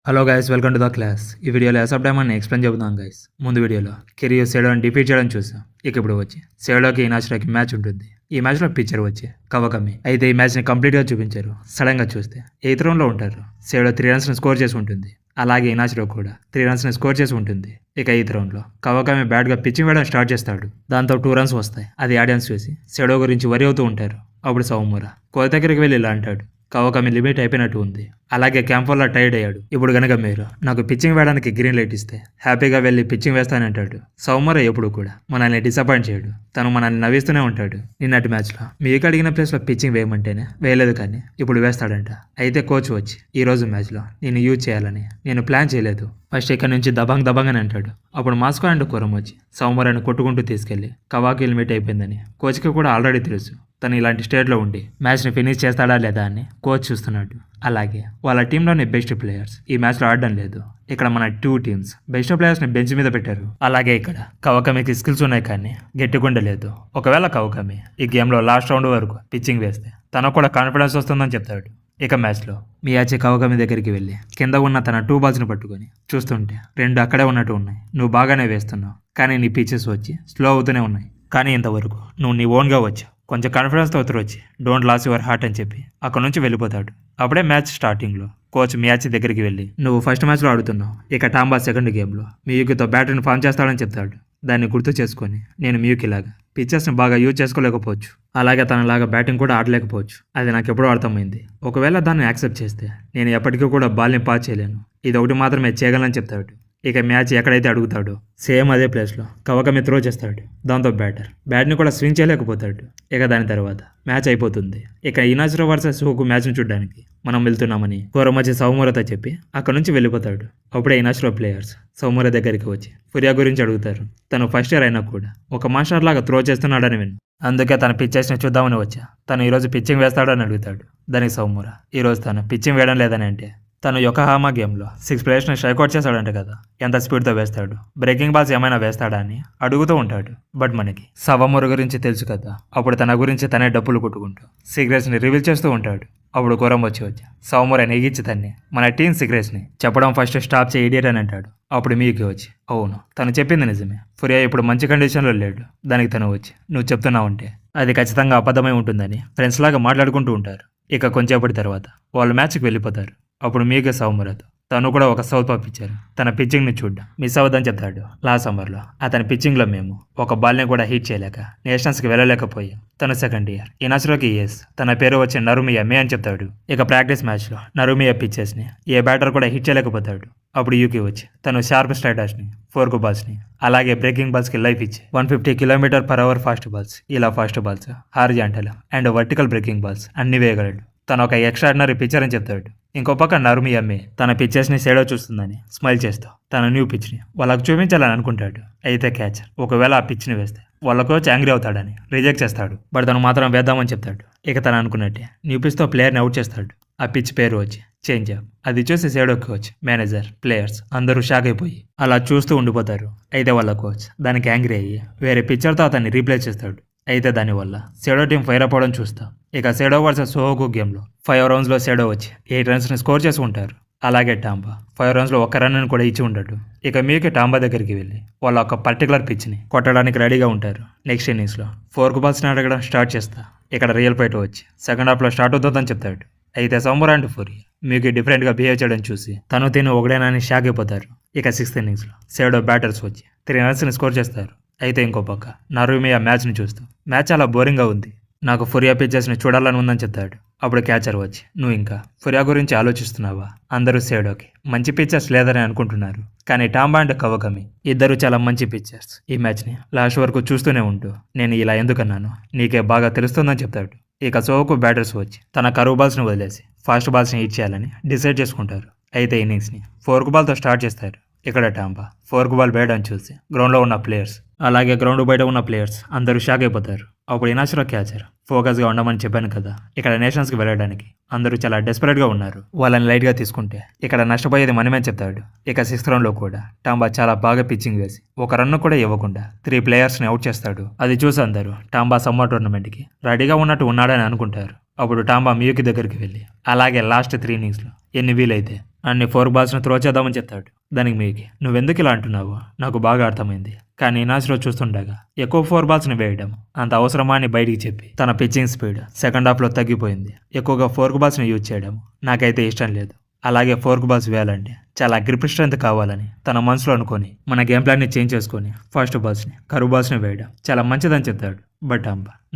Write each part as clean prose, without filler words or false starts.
Hello guys, welcome to the class. ఈ వీడియోలో యాసప్ డైమండ్ని explain చెబుతాం గైస్. ముందు వీడియోలో కిరియో సేడోని డిఫీట్ చేయడం చూసాం. ఇప్పుడు వచ్చి సేడోకి ఇనాచిరాకి మ్యాచ్ ఉంటుంది. ఈ మ్యాచ్లో పిక్చర్ వచ్చి కవకమి. అయితే ఈ మ్యాచ్ని కంప్లీట్గా చూపించారు. సడన్గా చూస్తే 8th రౌండ్లో ఉంటారు. సేడో 3 రన్స్ని స్కోర్ చేసి ఉంటుంది. అలాగే ఇనాచిరో కూడా 3 రన్స్ని స్కోర్ చేసి ఉంటుంది. 8th రౌండ్లో కవకమి బ్యాట్గా పిచ్చింగ్ వేయడం స్టార్ట్ చేస్తాడు. దాంతో 2 రన్స్ వస్తాయి. అది ఆడియన్స్ చూసి సేడో గురించి వరి అవుతూ ఉంటారు. అప్పుడు సౌమురా కోత దగ్గరికి వెళ్ళి ఇలా అంటాడు, కవకమి లిమిట్ అయిపోయినట్టు ఉంది. అలాగే క్యాంపర్లో టైర్డ్ అయ్యాడు. ఇప్పుడు గనక మీరు నాకు పిచ్చింగ్ వేయడానికి గ్రీన్ లైట్ ఇస్తే హ్యాపీగా వెళ్ళి పిచ్చింగ్ వేస్తానంటాడు. సౌమర ఎప్పుడు కూడా మనల్ని డిసప్పాయింట్ చేయడు. తను మనల్ని నవ్విస్తూనే ఉంటాడు. నిన్నటి మ్యాచ్లో మీకు అడిగిన ప్లేస్లో పిచ్చింగ్ వేయమంటేనే వేయలేదు, కానీ ఇప్పుడు వేస్తాడంట. అయితే కోచ్ వచ్చి ఈ రోజు మ్యాచ్లో నేను యూజ్ చేయాలని నేను ప్లాన్ చేయలేదు, ఫస్ట్ ఇక్కడ నుంచి దబాంగ్ అని అంటాడు. అప్పుడు మాస్కో అండ్ కురం వచ్చి సౌమరాన్ని కొట్టుకుంటూ తీసుకెళ్లి కవాకి లిమిట్ అయిపోయిందని కోచ్కి కూడా ఆల్రెడీ తెలుసు. తను ఇలాంటి స్టేట్లో ఉండి మ్యాచ్ని ఫినిష్ చేస్తాడా లేదా అని కోచ్ చూస్తున్నాడు. అలాగే వాళ్ళ టీంలోని బెస్ట్ ప్లేయర్స్ ఈ మ్యాచ్లో ఆడడం లేదు. ఇక్కడ మన 2 టీమ్స్ బెస్ట్ ప్లేయర్స్ని బెంచ్ మీద పెట్టారు. అలాగే ఇక్కడ కవకమికి స్కిల్స్ ఉన్నాయి, కానీ గట్టిగుండలేదు. ఒకవేళ కవకమి ఈ గేమ్లో లాస్ట్ రౌండ్ వరకు పిచ్చింగ్ వేస్తే తనకు కూడా కాన్ఫిడెన్స్ వస్తుందని చెప్తాడు. ఇక మ్యాచ్లో మియాచి కవకమి దగ్గరికి వెళ్ళి కింద ఉన్న తన 2 బాల్స్ని పట్టుకొని చూస్తుంటే 2 అక్కడే ఉన్నట్టు ఉన్నాయి. నువ్వు బాగానే వేస్తున్నావు, కానీ నీ పిచెస్ వచ్చి స్లో అవుతూనే ఉన్నాయి. కానీ ఇంతవరకు నువ్వు నీ ఓన్గా వచ్చావు. కొంచెం కాన్ఫిడెన్స్తో వచ్చి డోంట్ లాస్ యువర్ హార్ట్ అని చెప్పి అక్కడ నుంచి వెళ్ళిపోతాడు. అప్పుడే మ్యాచ్ స్టార్టింగ్లో కోచ్ మియాచి దగ్గరికి వెళ్ళి నువ్వు ఫస్ట్ మ్యాచ్లో ఆడుతున్నావు, ఇక టాంబా సెకండ్ గేమ్లో మియూకితో బ్యాటరీని ఫామ్ చేస్తాడని చెప్తాడు. దాన్ని గుర్తు చేసుకొని నేను మియూకిలాగా పిచ్చెస్ని బాగా యూజ్ చేసుకోలేకపోవచ్చు, అలాగే తనలాగా బ్యాటింగ్ కూడా ఆడలేకపోవచ్చు. అది నాకు ఎప్పుడూ అర్థమైంది. ఒకవేళ దాన్ని యాక్సెప్ట్ చేస్తే నేను ఎప్పటికీ కూడా బాల్ని పాస్ చేయలేను. ఇది ఒకటి మాత్రమే చేయగలనని చెప్తాడు. ఇక మ్యాచ్ ఎక్కడైతే అడుగుతాడో సేమ్ అదే ప్లేస్లో కవకమి త్రో చేస్తాడు. దాంతో బ్యాట్ని కూడా స్వింగ్ చేయలేకపోతాడు. ఇక దాని తర్వాత మ్యాచ్ అయిపోతుంది. ఇక ఇనాచిరో వర్సెస్ హుకు మ్యాచ్ని చూడడానికి మనం వెళ్తున్నామని కోరమచ్చి సౌమురతో చెప్పి అక్కడ నుంచి వెళ్ళిపోతాడు. అప్పుడే ఇనాచిరో ప్లేయర్స్ సౌముర దగ్గరికి వచ్చి ఫురియా గురించి అడుగుతారు. తను ఫస్ట్ ఇయర్ అయినా కూడా ఒక మాస్టర్ లాగా త్రో చేస్తున్నాడని విను, అందుకే తన పిచ్చెస్ని చూద్దామని వచ్చా. తను ఈరోజు పిచ్చింగ్ వేస్తాడని అడుగుతాడు. దానికి సౌముర ఈరోజు తను పిచ్చింగ్ వేయడం లేదని అంటే, తను యొకహామా గేమ్లో 6 ప్లేయర్స్ని స్ట్రైక్అవుట్ చేస్తాడంట కదా, ఎంత స్పీడ్తో వేస్తాడు, బ్రేకింగ్ బాల్స్ ఏమైనా వేస్తాడా అని అడుగుతూ ఉంటాడు. బట్ మనకి సవమురు గురించి తెలుసు కదా, అప్పుడు తన గురించి తనే డప్పులు కొట్టుకుంటూ సీక్రెట్స్ని రివీల్ చేస్తూ ఉంటాడు. అప్పుడు కోరం వచ్చి సౌమురని ఎగిచ్చి తన్ని మన టీం సీక్రెట్స్ని చెప్పడం ఫస్ట్ స్టాప్ చేయి ఇడియట్ అని అంటాడు. అప్పుడు మీకు వచ్చి అవును తను చెప్పింది నిజమే, ఫురియా ఇప్పుడు మంచి కండిషన్లో లేడు. దానికి తను వచ్చి నువ్వు చెప్తున్నావు అంటే అది ఖచ్చితంగా అబద్ధమై ఉంటుందని ఫ్రెండ్స్ లాగా మాట్లాడుకుంటూ ఉంటారు. ఇక కొంచెంసేపటి తర్వాత వాళ్ళు మ్యాచ్కి వెళ్ళిపోతారు. అప్పుడు మీకు సౌమురతో తను కూడా ఒక సౌత్ పంపించారు. తన పిచ్చింగ్ని చూడ్డం మిస్ అవ్వదని చెప్తాడు. లాస్ట్ సమ్మర్లో అతని పిచ్చింగ్లో మేము ఒక బాల్ని కూడా హీట్ చేయలేక నేషనల్స్కి వెళ్ళలేకపోయాం. తను సెకండ్ ఇయర్ ఇనాచిరోకి తన పేరు వచ్చి నరుమియా మే అని చెప్తాడు. ఇక ప్రాక్టీస్ మ్యాచ్లో నరుమియా పిచ్చెస్ని ఏ బ్యాటర్ కూడా హిట్ చేయలేకపోతాడు. అప్పుడు యూకి వచ్చి తను షార్ప్ స్ట్రైడర్స్ని 4 బాల్స్ని అలాగే బ్రేకింగ్ బాల్స్కి లైఫ్ ఇచ్చి 150 km/h ఫాస్ట్ బాల్స్, ఇలా fast balls, horizontal and vertical breaking balls అన్ని వేయగలడు. తను ఒక ఎక్స్ట్రాడినరీ పిచ్చర్ అని చెప్తాడు. ఇంకో పక్క నరుమి అమ్మే తన పిచ్చెస్ని సేడో చూస్తుందని స్మైల్ చేస్తూ తన న్యూ పిచ్ని వాళ్ళకు చూపించాలని అనుకుంటాడు. అయితే క్యాచర్ ఒకవేళ ఆ పిచ్ని వేస్తే వాళ్ళ కోచ్ యాంగ్రీ అవుతాడని రిజెక్ట్ చేస్తాడు. బట్ తను మాత్రం వేద్దామని చెప్తాడు. ఇక తను అనుకున్నట్టే న్యూ పిచ్తో ప్లేయర్ని అవుట్ చేస్తాడు. ఆ పిచ్ పేరు వచ్చి చేంజ్ అప్. అది చూసి సేడో కోచ్, మేనేజర్, ప్లేయర్స్ అందరూ షాక్ అయిపోయి అలా చూస్తూ ఉండిపోతారు. అయితే వాళ్ళ కోచ్ దానికి యాంగ్రీ అయ్యి వేరే పిచ్చర్తో అతన్ని రీప్లేస్ చేస్తాడు. అయితే దానివల్ల సేడో టీం ఫైర్ అయిపోవడం చూస్తాం. ఇక సేడో వర్సెస్ సోహోకు గేమ్లో 5 రౌండ్స్లో సేడో వచ్చి 8 రన్స్ని స్కోర్ చేసి ఉంటారు. అలాగే టాంబా 5 రన్స్లో 1 రన్ కూడా ఇచ్చి ఉంటాడు. ఇక మీకు టాంబా దగ్గరికి వెళ్ళి వాళ్ళ ఒక పర్టికులర్ పిచ్ని కొట్టడానికి రెడీగా ఉంటారు. నెక్స్ట్ ఇన్నింగ్స్లో 4 బాల్స్ని అడగడం స్టార్ట్ చేస్తా. ఇక్కడ రియల్ ఫైట్ వచ్చి సెకండ్ హాఫ్లో స్టార్ట్ అవుతుందని చెప్తాడు. అయితే సౌమురా అండ్ ఫురియా మీకు డిఫరెంట్గా బిహేవ్ చేయడం చూసి తిను ఒకడేనా అని షాక్ అయిపోతారు. ఇక 6th ఇన్నింగ్స్లో సేడో బ్యాటర్స్ వచ్చి 3 రన్స్ని స్కోర్ చేస్తారు. అయితే ఇంకో పక్క నరుమియా మ్యాచ్ని చూస్తూ మ్యాచ్ చాలా బోరింగ్గా ఉంది, నాకు ఫురియా పిచ్చెస్ని చూడాలని ఉందని చెప్తాడు. అప్పుడు క్యాచర్ వచ్చి నువ్వు ఇంకా ఫురియా గురించి ఆలోచిస్తున్నావా? అందరూ సేడోకి మంచి పిచ్చెస్ లేదని అనుకుంటున్నారు, కానీ టాంబా అండ్ కవకమి ఇద్దరు చాలా మంచి పిచ్చెస్. ఈ మ్యాచ్ని లాస్ట్ వరకు చూస్తూనే ఉంటూ నేను ఇలా ఎందుకన్నాను నీకే బాగా తెలుస్తుందని చెప్తాడు. ఇక సోకు బ్యాటర్స్ వచ్చి తన కరువు బాల్స్ని వదిలేసి ఫాస్ట్ బాల్స్ని హిట్ చేయాలని డిసైడ్ చేసుకుంటారు. అయితే ఇన్నింగ్స్ని 4 బాల్తో స్టార్ట్ చేస్తారు. ఇక్కడ టాంబా 4 బాల్ వేయడం చూసి గ్రౌండ్లో ఉన్న ప్లేయర్స్ అలాగే గ్రౌండ్ బయట ఉన్న ప్లేయర్స్ అందరూ షాక్ అయిపోతారు. అప్పుడు ఇనాచిరో క్యాచర్ ఫోకస్గా ఉండమని చెప్పాను కదా, ఇక్కడ నేషనల్స్కి వెళ్ళడానికి అందరూ చాలా డెస్పరేట్గా ఉన్నారు, వాళ్ళని లైట్గా తీసుకుంటే ఇక్కడ నష్టపోయేది మనమే చెప్తాడు. ఇక 6th రౌండ్లో కూడా టాంబా చాలా బాగా పిచ్చింగ్ వేసి 1 రన్ కూడా ఇవ్వకుండా 3 ప్లేయర్స్ని అవుట్ చేస్తాడు. అది చూసి అందరూ టాంబా సమ్మర్ టోర్నమెంట్కి రెడీగా ఉన్నట్టు ఉన్నాడని అనుకుంటారు. అప్పుడు టాంబా మియూకి దగ్గరికి వెళ్ళి అలాగే లాస్ట్ 3 ఇన్నింగ్స్లో ఎన్ని వీలైతే అన్ని 4 బాల్స్ను త్రో చేద్దామని చెప్తాడు. దానికి మియూకి నువ్వెందుకు ఇలా అంటున్నావు నాకు బాగా అర్థమైంది, కానీ ఇనాచ్లో చూస్తుండగా ఎక్కువ 4 బాల్స్ని వేయడం అంత అవసరమా అని బయటికి చెప్పి తన పిచ్చింగ్ స్పీడ్ సెకండ్ హాఫ్లో తగ్గిపోయింది. ఎక్కువగా 4 బాల్స్ని యూజ్ చేయడం నాకైతే ఇష్టం లేదు. అలాగే 4 బాల్స్ వేయాలంటే చాలా గ్రిప్ స్ట్రెంత్ కావాలని తన మనసులో అనుకొని మన గేమ్ ప్లాన్ని చేంజ్ చేసుకొని ఫస్ట్ బాల్స్ని కరువు బాల్స్ని వేయడం చాలా మంచిదని చెప్తాడు. బట్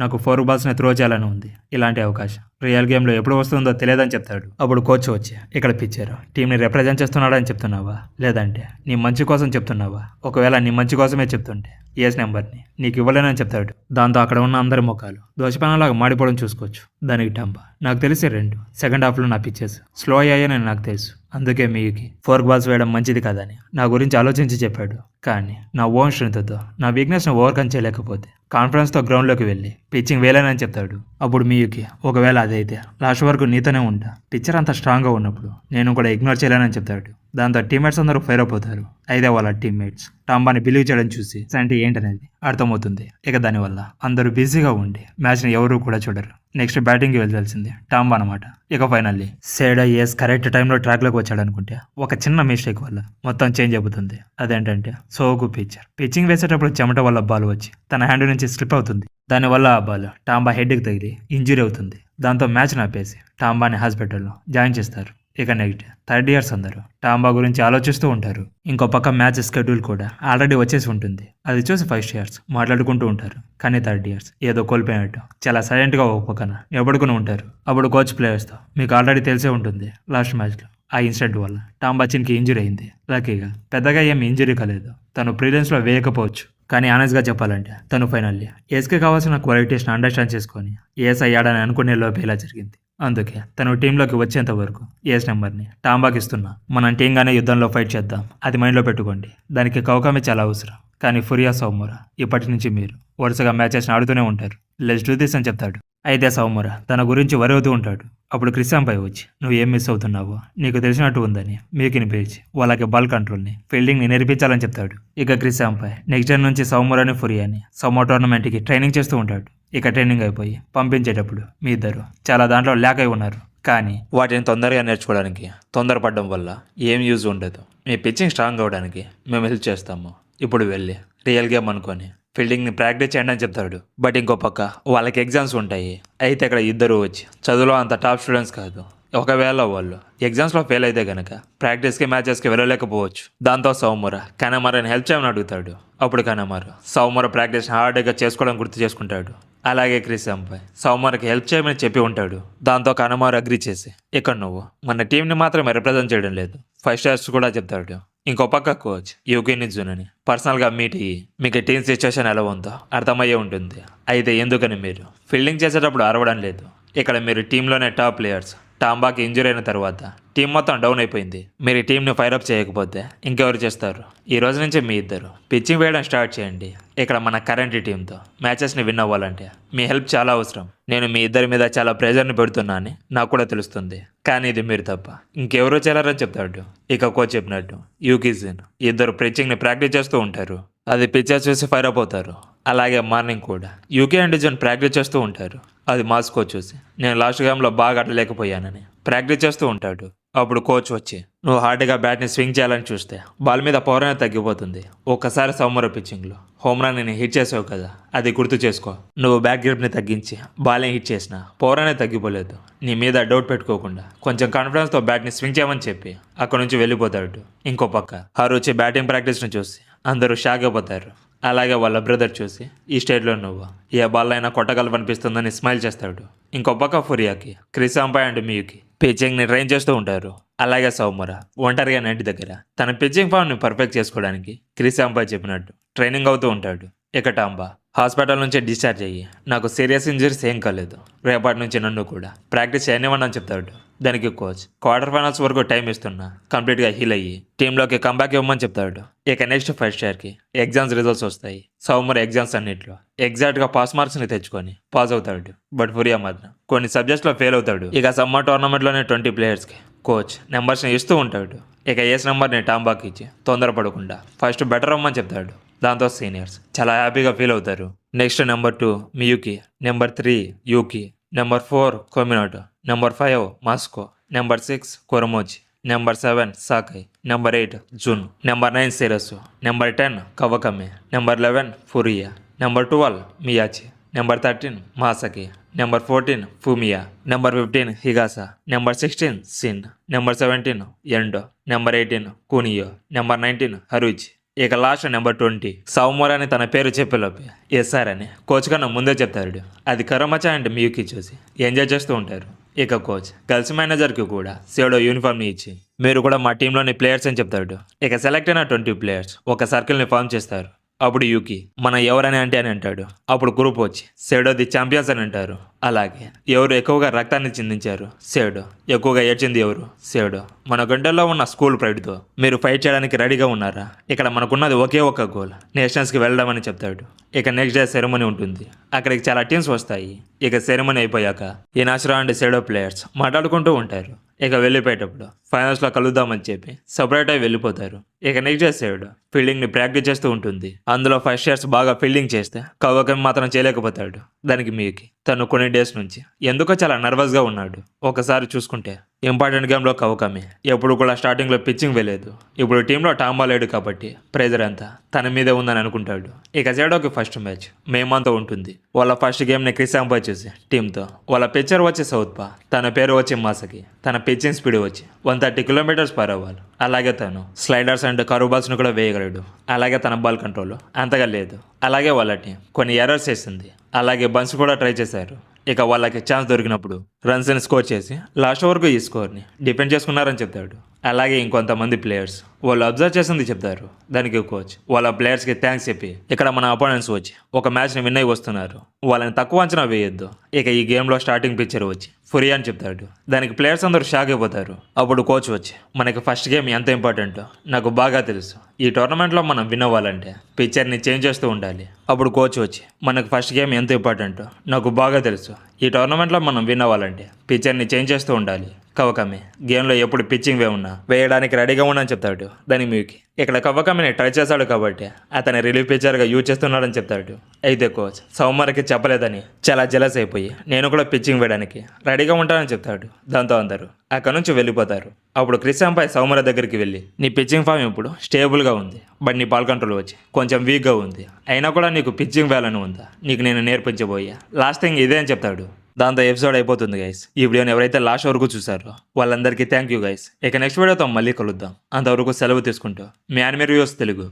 నాకు 4 బాల్స్ని త్రో చేయాలని ఉంది. ఇలాంటి అవకాశం రియల్ గేమ్లో ఎప్పుడు వస్తుందో తెలియదని చెప్తాడు. అప్పుడు కోచ్ వచ్చి ఇక్కడ పిచ్చారు టీంని రిప్రజెంట్ చేస్తున్నాడని చెప్తున్నావా, లేదంటే నీ మంచి కోసం చెప్తున్నావా? ఒకవేళ నీ మంచి కోసమే చెప్తుంటే ఏస్ నెంబర్ని నీకు ఇవ్వలేనని చెప్తాడు. దాంతో అక్కడ ఉన్న అందరి ముఖాలు దోషపనలాగా మాడిపోవడం చూసుకోవచ్చు. దానికి టాంబా నాకు తెలిసి 2 సెకండ్ హాఫ్లో నా పిచ్చెస్ స్లో అయ్యాయని నాకు తెలుసు, అందుకే మీకు 4 బాల్స్ వేయడం మంచిది కాదని నా గురించి ఆలోచించి చెప్పాడు. కానీ నా ఓన్ స్ట్రెంత్తో నా వీక్నెస్ను ఓవర్కమ్ చేయలేకపోతే కాన్ఫిడెన్స్తో గ్రౌండ్లోకి వెళ్ళి పిచ్చింగ్ వేయలేనని చెప్తాడు. అప్పుడు మీయుకి ఒకవేళ అదైతే లాస్ట్ వరకు నీతోనే ఉంటా, పిచ్చర్ అంత స్ట్రాంగ్గా ఉన్నప్పుడు నేను కూడా ఇగ్నోర్ చేయలేనని చెప్తాడు. దాంతో టీమ్మేట్స్ అందరూ ఫైర్ అయిపోతారు. అయితే వాళ్ళ టీమ్మేట్స్ టాంబాని బిలీవ్ చేయడం చూసి అంటే ఏంటనేది అర్థమవుతుంది. ఇక దానివల్ల అందరూ బిజీగా ఉండి మ్యాచ్ని ఎవరూ కూడా చూడరు. నెక్స్ట్ బ్యాటింగ్కి వెళ్ళాల్సింది టాంబా అనమాట. ఇక ఫైనల్లీ సేడా ఏస్ కరెక్ట్ టైంలో ట్రాక్లోకి వచ్చాడు అనుకుంటే ఒక చిన్న మిస్టేక్ వల్ల మొత్తం చేంజ్ అవుతుంది. అదేంటంటే సోకు పిచ్చింగ్ వేసేటప్పుడు చెమట వల్ల బాల్ వచ్చి తన హ్యాండ్ నుంచి స్లిప్ అవుతుంది. దానివల్ల ఆ బాల్ టాంబా హెడ్కి తగిలి ఇంజురీ అవుతుంది. దాంతో మ్యాచ్ ఆపేసి టాంబాని హాస్పిటల్లో జాయిన్ చేస్తారు. ఇక నెక్స్ట్ 3rd ఇయర్స్ అందరూ టాంబా గురించి ఆలోచిస్తూ ఉంటారు. ఇంకో పక్క మ్యాచ్ షెడ్యూల్ కూడా ఆల్రెడీ వచ్చేసి ఉంటుంది. అది చూసి 1st ఇయర్స్ మాట్లాడుకుంటూ ఉంటారు. కానీ 3rd ఇయర్స్ ఏదో కోల్పోయినట్టు చాలా సైలెంట్గా ఒక పక్కన నిలబడుకుని ఉంటారు. అప్పుడు కోచ్ ప్లేయర్స్తో మీకు ఆల్రెడీ తెలిసే ఉంటుంది లాస్ట్ మ్యాచ్లో ఆ ఇన్సిడెంట్ వల్ల టాంబా చిన్కి ఇంజురీ అయింది. లక్కీగా పెద్దగా ఏం ఇంజురీ కాలేదు. తను ప్రీలియన్స్లో వేయకపోవచ్చు, కానీ ఆనెస్ట్గా చెప్పాలంటే తను ఫైనల్లీ ఏస్కి కావాల్సిన క్వాలిటీస్ని అండర్స్టాండ్ చేసుకొని ఏస్ అయ్యాడని అనుకునే లోపే ఇలా జరిగింది. అందుకే తను టీంలోకి వచ్చేంత వరకు ఏస్ నెంబర్ని టాంబాకి ఇస్తున్నా. మనం టీంగానే యుద్ధంలో ఫైట్ చేద్దాం, అది మైండ్లో పెట్టుకోండి. దానికి కౌకమే చాలా అవసరం. కానీ ఫురియా సౌమురా ఇప్పటి నుంచి మీరు వరుసగా మ్యాచెస్ని ఆడుతూనే ఉంటారు. లెట్స్ డూ దిస్ అని చెప్తాడు. అయితే సౌమురా తన గురించి వరి అవుతూ ఉంటాడు. అప్పుడు క్రిసాంపై వచ్చి నువ్వు ఏం మిస్ అవుతున్నావో నీకు తెలిసినట్టు ఉందని మీకిని పిలిచి వాళ్ళకి బాల్ కంట్రోల్ని ఫీల్డింగ్ని నేర్పించాలని చెప్తాడు. ఇక క్రిసాంపై నెక్స్ట్ డే నుంచి సౌమురాని ఫురియాని సౌమో టోర్నమెంట్కి ట్రైనింగ్ చేస్తూ ఉంటాడు. ఇక ట్రైనింగ్ అయిపోయి పంపించేటప్పుడు మీ ఇద్దరు చాలా దాంట్లో ల్యాక్ అయి ఉన్నారు. కానీ వాటిని తొందరగా నేర్చుకోవడానికి తొందరపడడం వల్ల ఏం యూజ్ ఉండదు. మీ పిచ్చింగ్ స్ట్రాంగ్ అవ్వడానికి మేము హెల్ప్ చేస్తాము. ఇప్పుడు వెళ్ళి రియల్ గేమ్ అనుకొని ఫీల్డింగ్ని ప్రాక్టీస్ చేయండి అని చెప్తాడు. బట్ ఇంకో పక్క వాళ్ళకి ఎగ్జామ్స్ ఉంటాయి. అయితే ఇక్కడ ఇద్దరు వచ్చి చదువులో అంత టాప్ స్టూడెంట్స్ కాదు. ఒకవేళ వాళ్ళు ఎగ్జామ్స్లో ఫెయిల్ అయితే కనుక ప్రాక్టీస్కి మ్యాచెస్కి వెళ్ళలేకపోవచ్చు. దాంతో సౌమురా కనమారని హెల్ప్ చేయమని అడుగుతాడు. అప్పుడు కనమారు సౌమురా ప్రాక్టీస్ హార్డ్గా చేసుకోవడం గుర్తు చేసుకుంటాడు. అలాగే క్రిసాంపై సౌమురాకి హెల్ప్ చేయమని చెప్పి ఉంటాడు. దాంతో కనమారు అగ్రీ చేసి ఇక్కడ నువ్వు మన టీంని మాత్రమే రిప్రజెంట్ చేయడం లేదు 5 స్టార్స్ కూడా చెప్తాడు. ఇంకో పక్క కోచ్ యూకిని జునని పర్సనల్గా మీట్ అయ్యి మీకు టీం సిచ్యువేషన్ ఎలా ఉందో అర్థమయ్యే ఉంటుంది. అయితే ఎందుకని మీరు ఫీల్డింగ్ చేసేటప్పుడు అరవడం లేదు? ఇక్కడ మీరు టీంలోనే టాప్ ప్లేయర్స్. టాంబాకి ఇంజురీ అయిన తర్వాత టీం మొత్తం డౌన్ అయిపోయింది. మీరు టీంని ఫైరప్ చేయకపోతే ఇంకెవరు చేస్తారు? ఈ రోజు నుంచి మీ ఇద్దరు పిచ్చింగ్ వేయడం స్టార్ట్ చేయండి. ఇక్కడ మన కరెంట్ టీంతో మ్యాచెస్ని విన్ అవ్వాలంటే మీ హెల్ప్ చాలా అవసరం. నేను మీ ఇద్దరి మీద చాలా ప్రెజర్ని పెడుతున్నా అని నాకు కూడా తెలుస్తుంది, కానీ ఇది మీరు తప్ప ఇంకెవరూ చేయాలని చెప్తాడు. ఇక కోచ్ చెప్పినట్టు యూకిజిన్ ఇద్దరు పిచ్చింగ్ని ప్రాక్టీస్ చేస్తూ ఉంటారు. అది పిక్చర్స్ చూసి ఫైర్ అప్ అవుతారు. అలాగే మార్నింగ్ కూడా యూకే అండ్ జన్ ప్రాక్టీస్ చేస్తూ ఉంటారు. అది మాస్కో చూసి నేను లాస్ట్ గేమ్లో బాగా ఆడలేకపోయానని ప్రాక్టీస్ చేస్తూ ఉంటాడు. అప్పుడు కోచ్ వచ్చి నువ్వు హార్డ్గా బ్యాట్ని స్వింగ్ చేయాలని చూస్తే బాల్ మీద పవర్ అనేది తగ్గిపోతుంది. ఒక్కసారి సౌమురా పిచ్చింగ్లో హోమ్ రన్ నేను హిట్ చేసావు కదా, అది గుర్తు చేసుకో. నువ్వు బ్యాక్ గ్రిప్ని తగ్గించి బాల్ని హిట్ చేసినా పవర్ అనేది తగ్గిపోలేదు. నీ మీద డౌట్ పెట్టుకోకుండా కొంచెం కాన్ఫిడెన్స్తో బ్యాట్ని స్వింగ్ చేయమని చెప్పి అక్కడ నుంచి వెళ్ళిపోతాడు. ఇంకో పక్క హరుచి బ్యాటింగ్ ప్రాక్టీస్ని చూసి అందరూ షాక్ అయిపోతారు. అలాగే వాళ్ళ బ్రదర్ చూసి ఈ స్టేట్లో నువ్వు ఏ బాల్ అయినా కొట్టగలవనిపిస్తుందని స్మైల్ చేస్తాడు. ఇంకో పక్క ఫురియాకి క్రిసాంపై అండ్ మియూకి పిచ్చింగ్ని ట్రైన్ చేస్తూ ఉంటారు. అలాగే సౌమురా ఒంటరిగా నెట్ దగ్గర తన పిచ్చింగ్ ఫామ్ని పర్ఫెక్ట్ చేసుకోవడానికి క్రిసాంపై చెప్పినట్టు ట్రైనింగ్ అవుతూ ఉంటాడు. ఇక టాంబా హాస్పిటల్ నుంచి డిశ్చార్జ్ అయ్యి నాకు సీరియస్ ఇంజరీస్ ఏం కాలేదు, రేపటి నుంచి నన్ను కూడా ప్రాక్టీస్ చేయనివ్వండి అని చెప్తాడు. దానికి కోచ్ క్వార్టర్ ఫైనల్స్ వరకు టైం ఇస్తున్నా కంప్లీట్గా హీల్ అయ్యి టీంలోకి కంబ్యాక్ ఇవ్వమని చెప్తాడు. ఇక నెక్స్ట్ 1st ఇయర్కి ఎగ్జామ్స్ రిజల్ట్స్ వస్తాయి. సౌమురా ఎగ్జామ్స్ అన్నింటిలో ఎగ్జాక్ట్గా పాస్ మార్క్స్ని తెచ్చుకొని పాస్ అవుతాడు. బట్ ఫురియా మాత్రం కొన్ని సబ్జెక్ట్స్లో ఫెయిల్ అవుతాడు. ఇక సమ్మర్ టోర్నమెంట్లోనే 20 ప్లేయర్స్కి కోచ్ నెంబర్స్ని ఇస్తూ ఉంటాడు. ఇక ఏస్ నెంబర్ని టాంబాకి ఇచ్చి తొందరపడకుండా ఫస్ట్ బెటర్ అవ్వమని చెప్తాడు. దాంతో సీనియర్స్ చాలా హ్యాపీగా ఫీల్ అవుతారు. Next number 2 Miyuki, number 3 Yuki, number 4 Kominoto, number 5 మాస్కో, number 6 Kuramochi, number 7 Sakai, number 8 Jun, number 9 Serasu, number 10 Kawakami, number 11 Furiya, number 12 Miyachi, number 13 Masaki, number 14 Fumiya, number 15 Higasa, number 16 Shin, number 17 Endo, number 18 Kunio, number 19 Haruchi. ఇక last number 20 సౌమోర్ అని తన పేరు చెప్పేలోపే SR అని coach కన్నా ముందే చెప్తాడు. అది కరమచా అంటే మియూకి చూసి ఎంజాయ్ చేస్తూ ఉంటారు. ఇక కోచ్ గర్ల్స్ మేనేజర్కి కూడా సేడో యూనిఫామ్ని ఇచ్చి మీరు కూడా మా టీంలోని ప్లేయర్స్ అని చెప్తాడు. ఇక సెలెక్ట్ అయిన 20 ప్లేయర్స్ ఒక సర్కిల్ని ఫామ్ చేస్తారు. అప్పుడు యూకి మన ఎవరని అంటే అని అంటాడు. అప్పుడు గ్రూప్ వచ్చి సేడో ది ఛాంపియన్స్ అని అంటారు. అలాగే ఎవరు ఎక్కువగా రక్తాన్ని చిందించారు సేడో, ఎక్కువగా ఏడ్చింది ఎవరు సేడో. మన గంటల్లో ఉన్న స్కూల్ ప్రైడ్తో మీరు ఫైట్ చేయడానికి రెడీగా ఉన్నారా? ఇక్కడ మనకున్నది ఒకే ఒక్క గోల్, నేషనల్స్కి వెళ్ళడం అని చెప్తాడు. ఇక నెక్స్ట్ డే సెరమనీ ఉంటుంది. అక్కడికి చాలా టీమ్స్ వస్తాయి. ఇక సెరమనీ అయిపోయాక ఇనాశ్రా అండ్ సేడో ప్లేయర్స్ మాట్లాడుకుంటూ ఉంటారు. ఇక వెళ్ళిపోయేటప్పుడు ఫైనల్స్లో కలుద్దామని చెప్పి సపరేట్ అయి వెళ్ళిపోతారు. ఇక నెక్స్ట్ డే సేడో ఫీల్డింగ్ని ప్రాక్టీస్ చేస్తూ ఉంటుంది. అందులో ఫస్ట్ ఇయర్స్ బాగా ఫీల్డింగ్ చేస్తే కవ్వకం మాత్రం చేయలేకపోతాడు. దానికి మీకి తను కొన్ని డేస్ నుంచి ఎందుకో చాలా నర్వస్గా ఉన్నాడు. ఒకసారి చూసుకుంటే ఇంపార్టెంట్ గేమ్లో కవ్వకమే ఎప్పుడు కూడా స్టార్టింగ్లో పిచ్చింగ్ వెళ్ళలేదు. ఇప్పుడు టీంలో టాంబా లేడు కాబట్టి ప్రెజర్ అంతా తన మీదే ఉందని అనుకుంటాడు. ఇక సేడోకి ఫస్ట్ మ్యాచ్ మే మంత్ ఉంటుంది. వాళ్ళ ఫస్ట్ గేమ్ని క్రిసాంపై చూసి టీంతో వాళ్ళ పిచ్చర్ వచ్చి సౌత్పా, తన పేరు వచ్చి మాసకి, తన పిచ్చింగ్ స్పీడ్ వచ్చి 130 km/h. అలాగే తను స్లైడర్స్ అండ్ కర్వ్ బాల్స్ను కూడా వేయగలడు. అలాగే తన బాల్ కంట్రోల్ అంతగా లేదు. అలాగే వాళ్ళ టీం కొన్ని ఎర్రర్స్ చేసింది. అలాగే బన్స్ కూడా ట్రై చేశారు. ఇక వాళ్ళకి ఛాన్స్ దొరికినప్పుడు రన్స్ని స్కోర్ చేసి లాస్ట్ వరకు ఈ స్కోర్ని డిపెండ్ చేసుకున్నారని చెప్తాడు. అలాగే ఇంకొంతమంది ప్లేయర్స్ వాళ్ళు అబ్జర్వ్ చేసింది చెప్తారు. దానికి కోచ్ వాళ్ళ ప్లేయర్స్కి థ్యాంక్స్ చెప్పి ఇక్కడ మన అపోనెంట్స్ వచ్చి ఒక మ్యాచ్ని విన్ అయి వస్తున్నారు, వాళ్ళని తక్కువ అంచనా వేయొద్దు. ఇక ఈ గేమ్లో స్టార్టింగ్ పిక్చర్ వచ్చి ఫురియా అని చెప్తాడు. దానికి ప్లేయర్స్ అందరూ షాక్ అయిపోతారు. అప్పుడు కోచ్ వచ్చి మనకి ఫస్ట్ గేమ్ ఎంత ఇంపార్టెంటో నాకు బాగా తెలుసు. ఈ టోర్నమెంట్లో మనం విన్ అవ్వాలంటే పిక్చర్ని చేంజ్ చేస్తూ ఉండాలి. అప్పుడు కోచ్ వచ్చి మనకు ఫస్ట్ గేమ్ ఎంత ఇంపార్టెంటో నాకు బాగా తెలుసు. ఈ టోర్నమెంట్లో మనం విన్ అవ్వాలంటే పిక్చర్ని చేంజ్ చేస్తూ ఉండాలి. కవకమే గేమ్లో ఎప్పుడు పిచ్చింగ్ వే ఉన్నా వేయడానికి రెడీగా ఉండని చెప్తాడు. దాని మ్యూకి ఇక్కడ కవకమిని ట్రై చేశాడు కాబట్టి అతని రిలీఫ్ పిచ్చర్గా యూజ్ చేస్తున్నాడని చెప్తాడు. అయితే కోచ్ సౌమర్కి చెప్పలేదని చాలా జెలస్ అయిపోయి నేను కూడా పిచ్చింగ్ వేయడానికి రెడీగా ఉంటానని చెప్తాడు. దాంతో అందరూ అక్కడ నుంచి వెళ్ళిపోతారు. అప్పుడు క్రిసాంపై సౌమర దగ్గరికి వెళ్ళి నీ పిచ్చింగ్ ఫామ్ ఇప్పుడు స్టేబుల్గా ఉంది, బట్ నీ బాల్ కంట్రోల్ వచ్చి కొంచెం వీక్గా ఉంది. అయినా కూడా నీకు పిచ్చింగ్ వేయాలని ఉందా, నీకు నేను నేర్పించబోయా లాస్ట్ థింగ్ ఇదే అని చెప్తాడు. దాంతో ఎపిసోడ్ అయిపోతుంది గైస్. ఈ వీడియోని ఎవరైతే లాస్ట్ వరకు చూసారో వాళ్ళందరికీ థ్యాంక్ యూ గైస్. ఇక నెక్స్ట్ వీడియోతో మళ్ళీ కలుద్దాం. అంతవరకు సెలవు తీసుకుంటూ మీ యానిమే రివ్యూస్ తెలుగు.